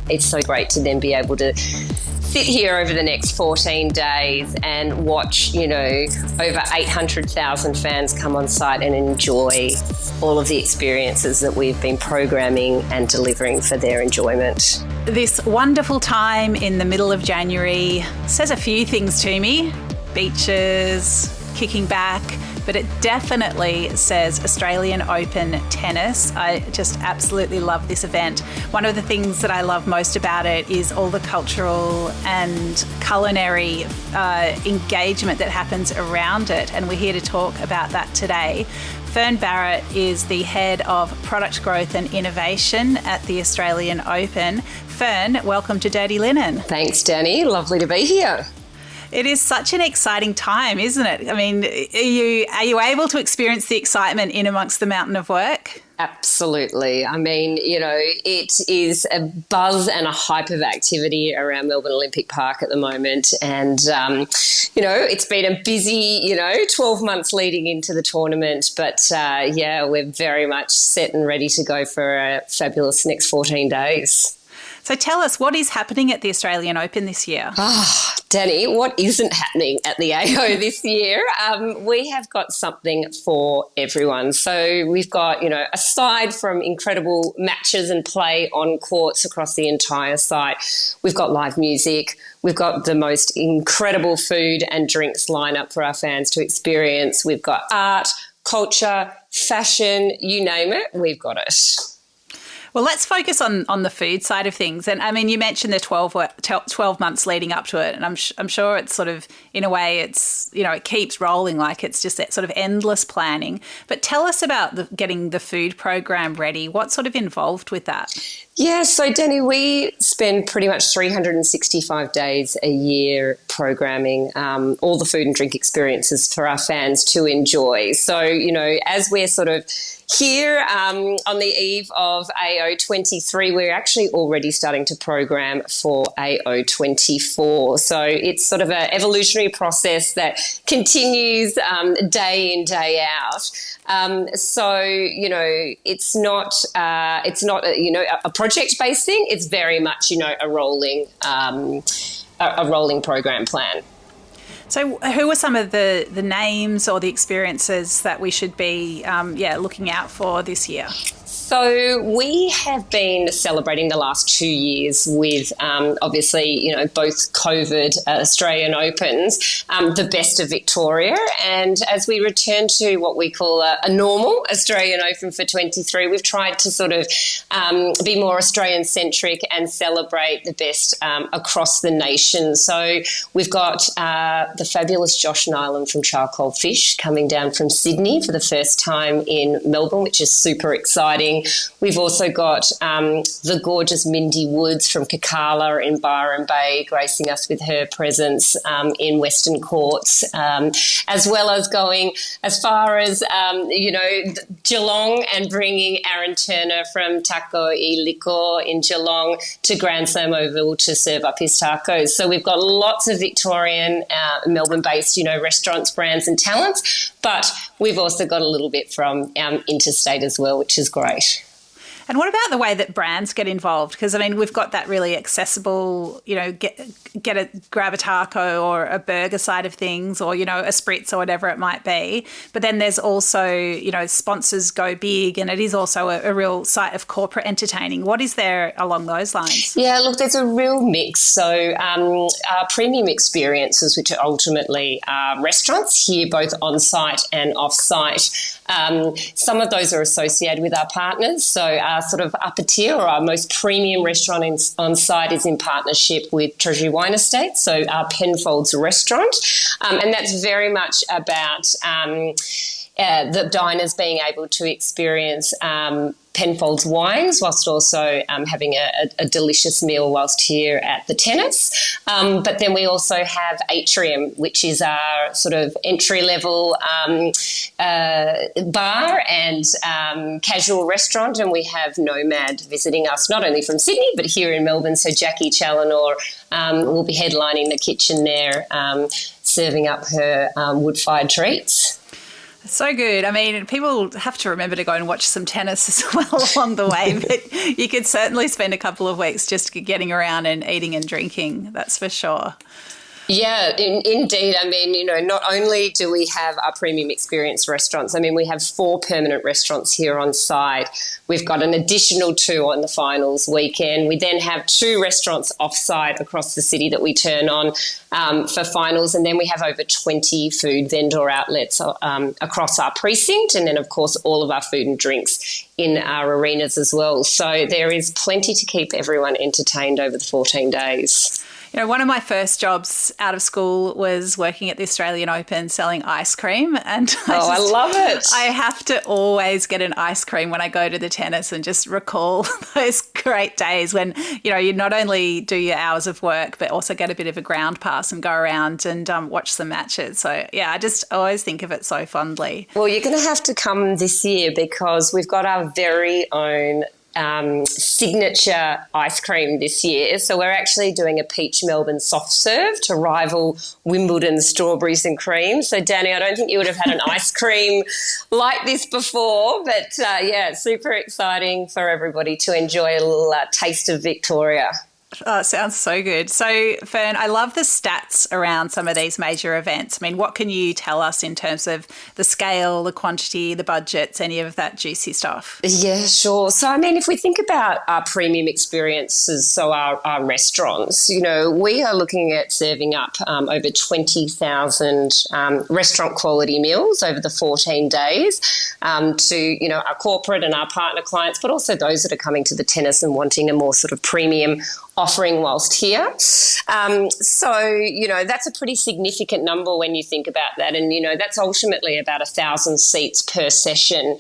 It's so great to then be able to sit here over the next 14 days and watch, over 800,000 fans come on site and enjoy all of the experiences that we've been programming and delivering for their enjoyment. This wonderful time in the middle of January says a few things to me. Beaches, kicking back, but it definitely says Australian Open tennis. I just absolutely love this event. One of the things that I love most about it is all the cultural and culinary engagement that happens around it, and we're here to talk about that today. Fern Barrett is the head of product growth and innovation at the Australian Open. Fern, welcome to Dirty Linen. Thanks, Dani. Lovely to be here. It is such an exciting time, isn't it? I mean, are you able to experience the excitement in amongst the mountain of work? Absolutely. I mean, it is a buzz and a hype of activity around Melbourne Olympic Park at the moment. And, it's been a busy, 12 months leading into the tournament. But, we're very much set and ready to go for a fabulous next 14 days. So tell us, what is happening at the Australian Open this year? Dani, what isn't happening at the AO this year? We have got something for everyone. So we've got, aside from incredible matches and play on courts across the entire site, we've got live music. We've got the most incredible food and drinks lineup for our fans to experience. We've got art, culture, fashion, you name it, we've got it. Well, let's focus on the food side of things. And I mean, you mentioned the 12 months leading up to it. And I'm sure it's sort of, in a way, it's, it keeps rolling, like it's just that sort of endless planning. But tell us about getting the food program ready. What's sort of involved with that? Yeah, so Dani, we spend pretty much 365 days a year programming all the food and drink experiences for our fans to enjoy. So, as we're sort of here on the eve of AO23, we're actually already starting to program for AO24. So it's sort of an evolutionary process that continues day in, day out. It's not a project-based thing. It's very much, a rolling program plan. So who are some of the names or the experiences that we should be looking out for this year? So we have been celebrating the last 2 years with, obviously, both COVID Australian Opens, the best of Victoria. And as we return to what we call a normal Australian Open for 23, we've tried to sort of be more Australian-centric and celebrate the best across the nation. So we've got the fabulous Josh Nyland from Charcoal Fish coming down from Sydney for the first time in Melbourne, which is super exciting. We've also got the gorgeous Mindy Woods from Kakala in Byron Bay gracing us with her presence in Western Courts, as well as going as far as, Geelong and bringing Aaron Turner from Taco y Licor in Geelong to Grand Slam Oval to serve up his tacos. So we've got lots of Victorian, Melbourne-based, restaurants, brands and talents, but we've also got a little bit from interstate as well, which is great. And what about the way that brands get involved? Because, I mean, we've got that really accessible, grab a taco or a burger side of things or, a spritz or whatever it might be. But then there's also, sponsors go big, and it is also a real site of corporate entertaining. What is there along those lines? Yeah, look, there's a real mix. So our premium experiences, which are ultimately restaurants here, both on-site and off-site, some of those are associated with our partners. So our sort of upper tier or our most premium restaurant on site is in partnership with Treasury Wine Estates, so our Penfolds restaurant. And that's very much about the diners being able to experience Penfolds wines whilst also having a delicious meal whilst here at the tennis. But then we also have Atrium, which is our sort of entry-level bar and casual restaurant, and we have Nomad visiting us not only from Sydney but here in Melbourne. So Jackie Challenor will be headlining the kitchen there, serving up her wood-fired treats. So good. I mean, people have to remember to go and watch some tennis as well along the way, but you could certainly spend a couple of weeks just getting around and eating and drinking, that's for sure. Yeah, indeed. I mean, not only do we have our premium experience restaurants, I mean, we have 4 permanent restaurants here on site. We've got an additional 2 on the finals weekend. We then have 2 restaurants off-site across the city that we turn on for finals. And then we have over 20 food vendor outlets across our precinct. And then, of course, all of our food and drinks in our arenas as well. So there is plenty to keep everyone entertained over the 14 days. One of my first jobs out of school was working at the Australian Open selling ice cream. And I love it. I have to always get an ice cream when I go to the tennis and just recall those great days when, you not only do your hours of work, but also get a bit of a ground pass and go around and watch some matches. So, yeah, I just always think of it so fondly. Well, you're going to have to come this year because we've got our very own signature ice cream this year. So we're actually doing a peach Melbourne soft serve to rival Wimbledon's strawberries and cream. So Dani, I don't think you would have had an ice cream like this before, but super exciting for everybody to enjoy a little taste of Victoria. Oh, it sounds so good. So, Fern, I love the stats around some of these major events. I mean, what can you tell us in terms of the scale, the quantity, the budgets, any of that juicy stuff? Yeah, sure. So, I mean, if we think about our premium experiences, so our restaurants, we are looking at serving up over 20,000 restaurant quality meals over the 14 days to, our corporate and our partner clients, but also those that are coming to the tennis and wanting a more sort of premium offering whilst here. That's a pretty significant number when you think about that. And, that's ultimately about 1,000 seats per session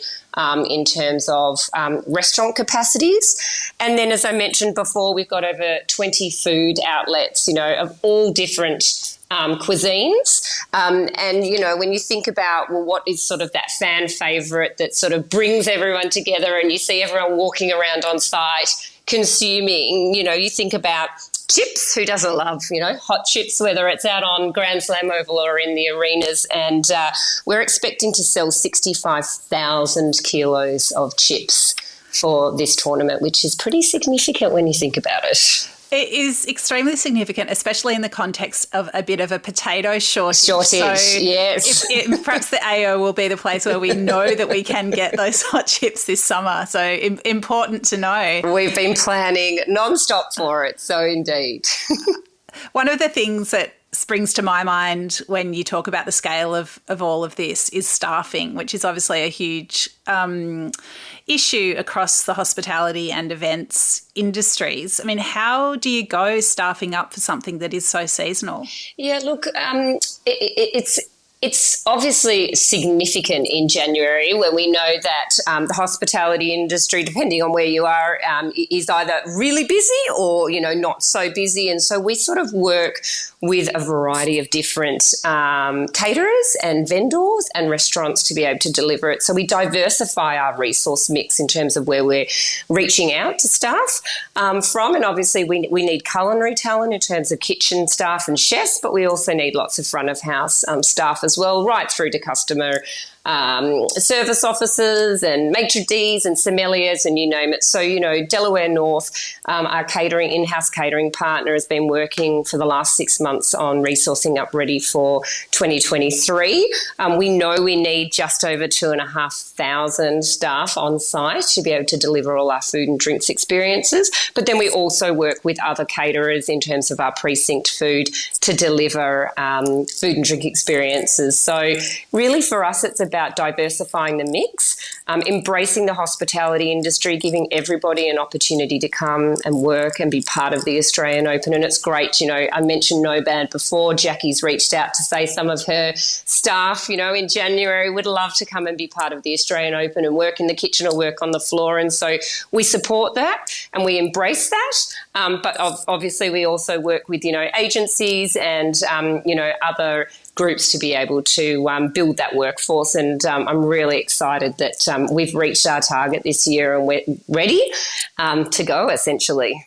in terms of restaurant capacities. And then, as I mentioned before, we've got over 20 food outlets, of all different cuisines. When you think about, what is sort of that fan favourite that sort of brings everyone together and you see everyone walking around on site consuming, you think about chips. Who doesn't love, hot chips, whether it's out on Grand Slam Oval or in the arenas. And we're expecting to sell 65,000 kilos of chips for this tournament, which is pretty significant when you think about it. It is extremely significant, especially in the context of a bit of a potato shortage. So yes. Perhaps the AO will be the place where we know that we can get those hot chips this summer. So important to know. We've been planning non-stop for it, so indeed. One of the things that springs to my mind when you talk about the scale of all of this is staffing, which is obviously a huge issue across the hospitality and events industries. I mean, how do you go staffing up for something that is so seasonal? Yeah, look, it's obviously significant in January when we know that the hospitality industry, depending on where you are, is either really busy or, not so busy. And so we sort of work with a variety of different caterers and vendors and restaurants to be able to deliver it. So we diversify our resource mix in terms of where we're reaching out to staff from. And obviously we need culinary talent in terms of kitchen staff and chefs, but we also need lots of front of house staff as well, right through to customer service officers and maitre d's and sommeliers and you name it. So, Delaware North, our in-house catering partner, has been working for the last 6 months on resourcing up ready for 2023. We know we need just over 2,500 staff on site to be able to deliver all our food and drinks experiences. But then we also work with other caterers in terms of our precinct food to deliver food and drink experiences. So really for us, it's about diversifying the mix, embracing the hospitality industry, giving everybody an opportunity to come and work and be part of the Australian Open. And it's great, I mentioned Nobad before. Jackie's reached out to say some of her staff, in January would love to come and be part of the Australian Open and work in the kitchen or work on the floor. And so we support that and we embrace that. But obviously we also work with, agencies and, other groups to be able to build that workforce. And I'm really excited that we've reached our target this year and we're ready to go, essentially.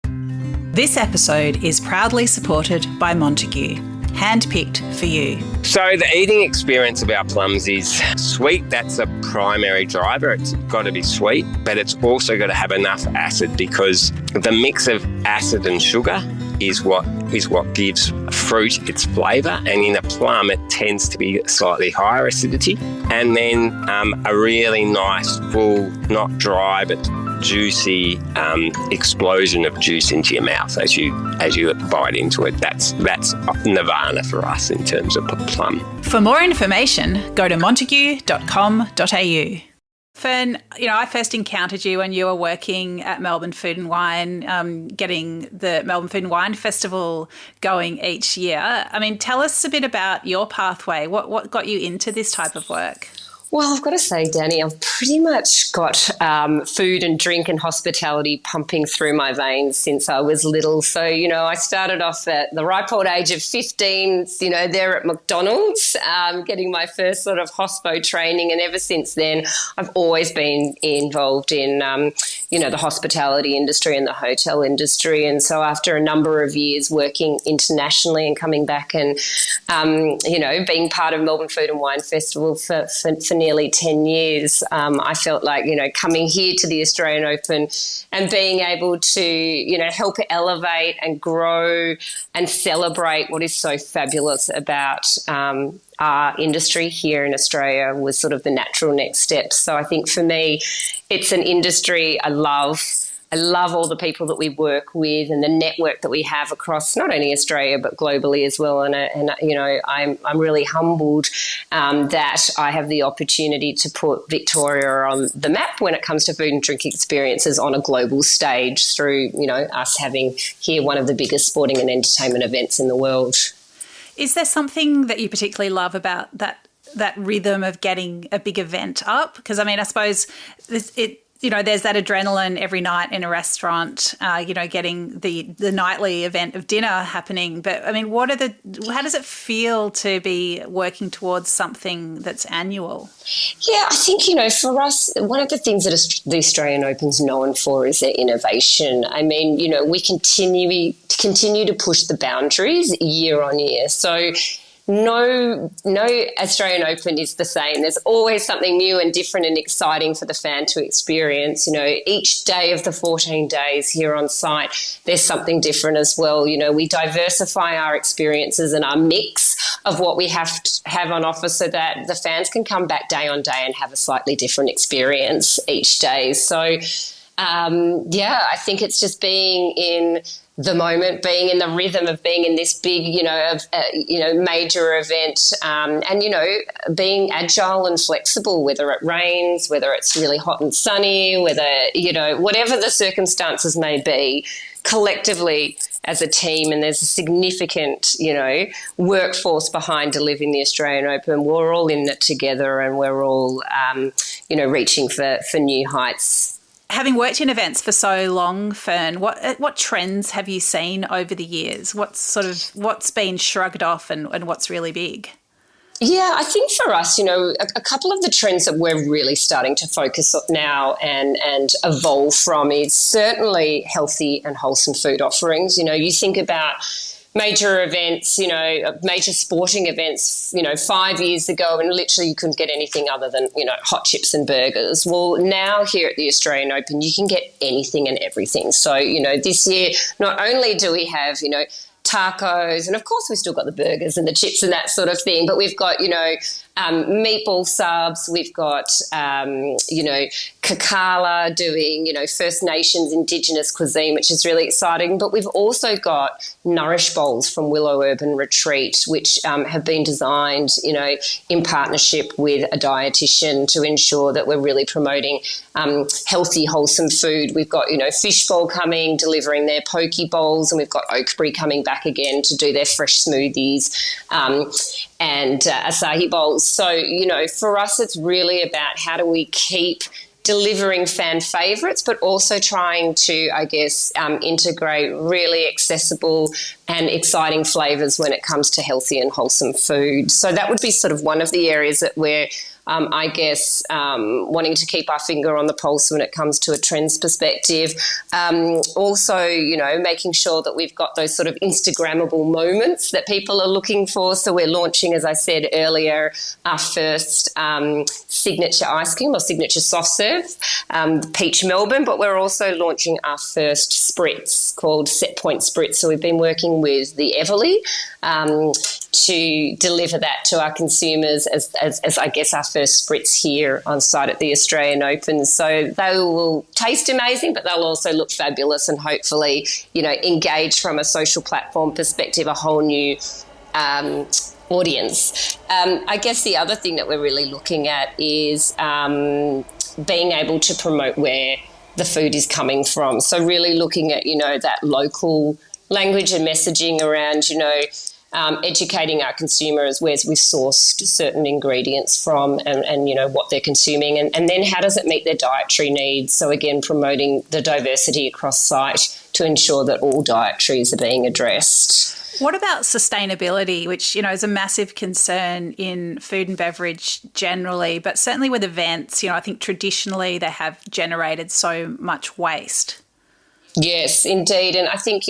This episode is proudly supported by Montague. handpicked for you. So the eating experience of our plums is sweet. That's a primary driver. It's got to be sweet, but it's also got to have enough acid, because the mix of acid and sugar is what gives fruit its flavour. And in a plum, it tends to be slightly higher acidity. And then a really nice, full, not dry, but juicy explosion of juice into your mouth as you bite into it. That's nirvana for us in terms of plum. For more information, go to montague.com.au. Fern, I first encountered you when you were working at Melbourne Food and Wine, getting the Melbourne Food and Wine Festival going each year. I mean, tell us a bit about your pathway. What got you into this type of work? Well, I've got to say, Dani, I've pretty much got food and drink and hospitality pumping through my veins since I was little. So, I started off at the ripe old age of 15, there at McDonald's, getting my first sort of hospo training. And ever since then, I've always been involved in, the hospitality industry and the hotel industry. And so after a number of years working internationally and coming back and, being part of Melbourne Food and Wine Festival for nearly 10 years, I felt like, coming here to the Australian Open and being able to, help elevate and grow and celebrate what is so fabulous about our industry here in Australia was sort of the natural next step. So I think for me, it's an industry I love. I love all the people that we work with and the network that we have across not only Australia but globally as well. And I'm really humbled that I have the opportunity to put Victoria on the map when it comes to food and drink experiences on a global stage through, us having here one of the biggest sporting and entertainment events in the world. Is there something that you particularly love about that rhythm of getting a big event up? Because, I suppose there's that adrenaline every night in a restaurant, getting the nightly event of dinner happening. But, how does it feel to be working towards something that's annual? Yeah, I think, for us, one of the things that the Australian Open's known for is their innovation. We continue to push the boundaries year on year. So no Australian Open is the same. There's always something new and different and exciting for the fan to experience. Each day of the 14 days here on site, there's something different as well. We diversify our experiences and our mix of what we have on offer so that the fans can come back day on day and have a slightly different experience each day. So, I think it's just being in the moment, being in the rhythm of being in this big, major event, and being agile and flexible, whether it rains, whether it's really hot and sunny, whether, whatever the circumstances may be, collectively as a team, and there's a significant, workforce behind delivering the Australian Open. We're all in it together and we're all, reaching for new heights. Having worked in events for so long, Fern, what trends have you seen over the years? What's been shrugged off and what's really big? Yeah, I think for us, a couple of the trends that we're really starting to focus on now and evolve from is certainly healthy and wholesome food offerings. You think about major events, major sporting events, 5 years ago, and literally you couldn't get anything other than, hot chips and burgers. Well, now here at the Australian Open, you can get anything and everything. So, this year, not only do we have, tacos, and of course we've still got the burgers and the chips and that sort of thing, but we've got, meatball subs, we've got, Kakala doing, First Nations Indigenous cuisine, which is really exciting. But we've also got Nourish Bowls from Willow Urban Retreat, which have been designed, in partnership with a dietitian to ensure that we're really promoting healthy, wholesome food. We've got, Fishbowl coming, delivering their poke bowls, and we've got Oakbury coming back again to do their fresh smoothies and acai bowls. So, for us, it's really about how do we keep delivering fan favourites, but also trying to, integrate really accessible and exciting flavours when it comes to healthy and wholesome food. So that would be sort of one of the areas that we're I guess wanting to keep our finger on the pulse when it comes to a trends perspective. Also, making sure that we've got those sort of Instagrammable moments that people are looking for. So we're launching, as I said earlier, our first signature ice cream or signature soft serve, Peach Melbourne, but we're also launching our first spritz called Set Point Spritz. So we've been working with the Everly to deliver that to our consumers as I guess our first spritz here on site at the Australian Open. So they will taste amazing, but they'll also look fabulous and hopefully, engage from a social platform perspective, a whole new audience. I guess the other thing that we're really looking at is being able to promote where the food is coming from. So really looking at, that local language and messaging around, educating our consumers where we've sourced certain ingredients from and what they're consuming and then how does it meet their dietary needs. So again, promoting the diversity across site to ensure that all dietaries are being addressed. What about sustainability, which, is a massive concern in food and beverage generally, but certainly with events, I think traditionally they have generated so much waste. Yes, indeed. And I think,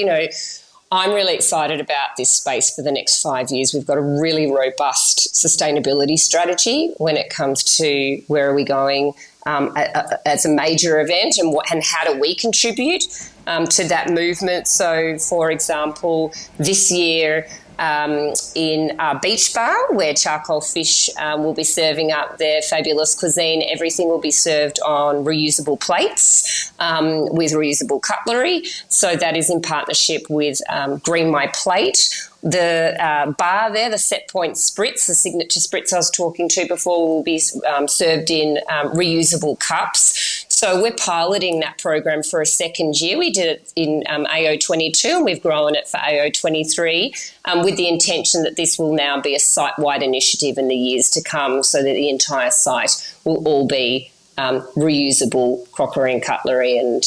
I'm really excited about this space for the next 5 years. We've got a really robust sustainability strategy when it comes to where are we going as a major event and how do we contribute to that movement. So, for example, this year in our beach bar where Charcoal Fish will be serving up their fabulous cuisine, everything will be served on reusable plates with reusable cutlery. So that is in partnership with Green My Plate. The bar there, the Set Point Spritz, the signature spritz I was talking to before, will be served in reusable cups. So we're piloting that program for a second year. We did it in AO22 and we've grown it for AO23 with the intention that this will now be a site-wide initiative in the years to come so that the entire site will all be reusable crockery and cutlery and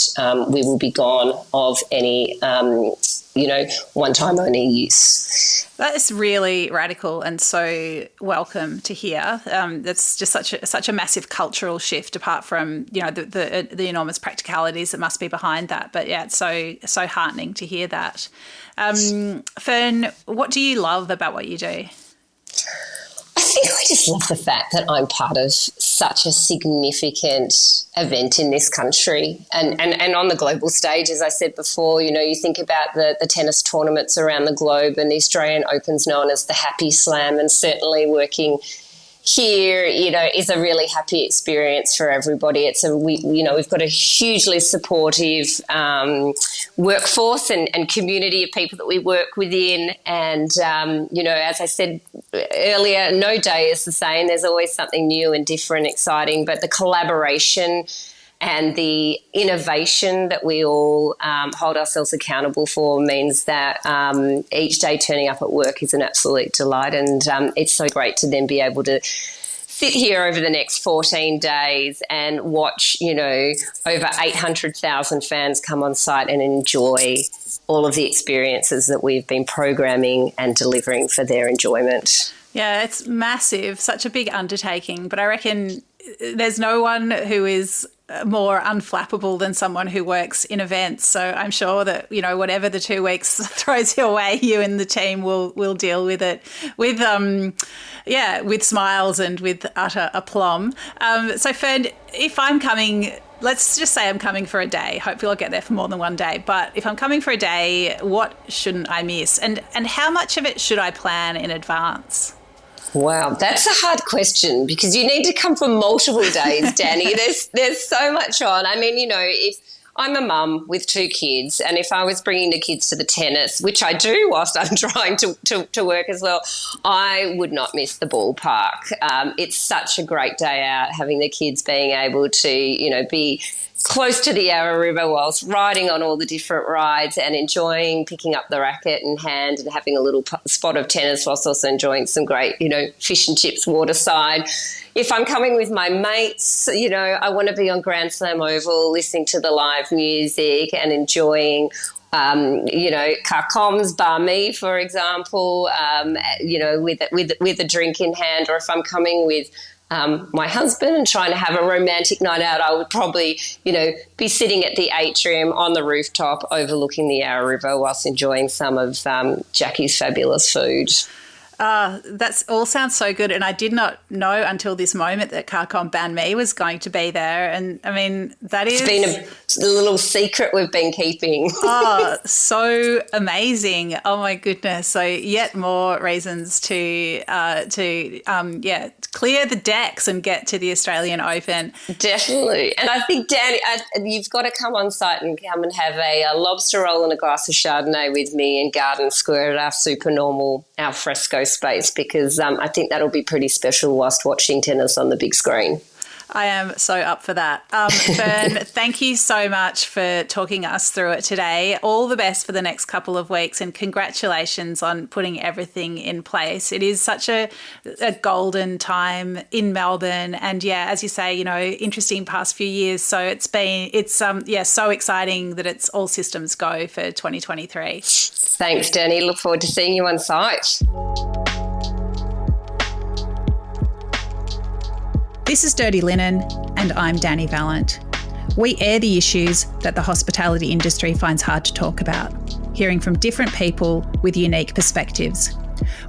we will be gone of any one-time only use. That is really radical and so welcome to hear. That's just such a massive cultural shift apart from, the enormous practicalities that must be behind that. But yeah, it's so heartening to hear that. Fern, what do you love about what you do? I think I just love the fact that I'm part of such a significant event in this country and on the global stage. As I said before, you think about the tennis tournaments around the globe and the Australian Open's known as the Happy Slam, and certainly working here, is a really happy experience for everybody. We've got a hugely supportive workforce and community of people that we work within. And, as I said earlier, no day is the same. There's always something new and different, exciting, but the collaboration and the innovation that we all hold ourselves accountable for means that each day turning up at work is an absolute delight. And it's so great to then be able to sit here over the next 14 days and watch, over 800,000 fans come on site and enjoy all of the experiences that we've been programming and delivering for their enjoyment. Yeah, it's massive, such a big undertaking, but I reckon there's no one who is more unflappable than someone who works in events. So I'm sure that, whatever the 2 weeks throws your way, you and the team will deal with it with smiles and with utter aplomb. So Fern, if I'm coming, let's just say I'm coming for a day, hopefully I'll get there for more than one day, but if I'm coming for a day, what shouldn't I miss? And how much of it should I plan in advance? Wow, that's a hard question because you need to come for multiple days, Dani. There's so much on. I mean, if I'm a mum with 2 kids and if I was bringing the kids to the tennis, which I do whilst I'm trying to work as well, I would not miss the ballpark. It's such a great day out, having the kids being able to, be close to the Yarra River whilst riding on all the different rides and enjoying picking up the racket in hand and having a little spot of tennis whilst also enjoying some great, fish and chips waterside. If I'm coming with my mates, I want to be on Grand Slam Oval listening to the live music and enjoying Carcoms, bar me, for example, with a drink in hand, or if I'm coming with my husband and trying to have a romantic night out, I would probably, be sitting at the atrium on the rooftop overlooking the Yarra River whilst enjoying some of Jackie's fabulous food. That all sounds so good. And I did not know until this moment that Carcon Banh Mi was going to be there. And I mean, that is... It's been a little secret we've been keeping. Oh, so amazing. Oh my goodness. So yet more reasons to clear the decks and get to the Australian Open. Definitely. And I think, Dani, you've got to come on site and come and have a lobster roll and a glass of Chardonnay with me in Garden Square at our supernormal al fresco space, because I think that'll be pretty special whilst watching tennis on the big screen. I am so up for that. Fern, thank you so much for talking us through it today. All the best for the next couple of weeks, and congratulations on putting everything in place. It is such a golden time in Melbourne, and as you say, interesting past few years. So it's so exciting that it's all systems go for 2023. Thanks, Dani. Look forward to seeing you on site. This is Dirty Linen, and I'm Dani Valent. We air the issues that the hospitality industry finds hard to talk about, hearing from different people with unique perspectives.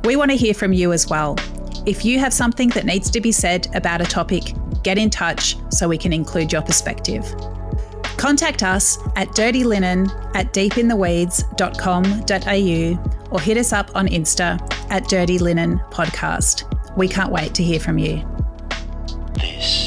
We want to hear from you as well. If you have something that needs to be said about a topic, get in touch so we can include your perspective. Contact us at dirtylinenat.deepintheweeds.com.au or hit us up on Insta at Dirty Linen Podcast. We can't wait to hear from you. This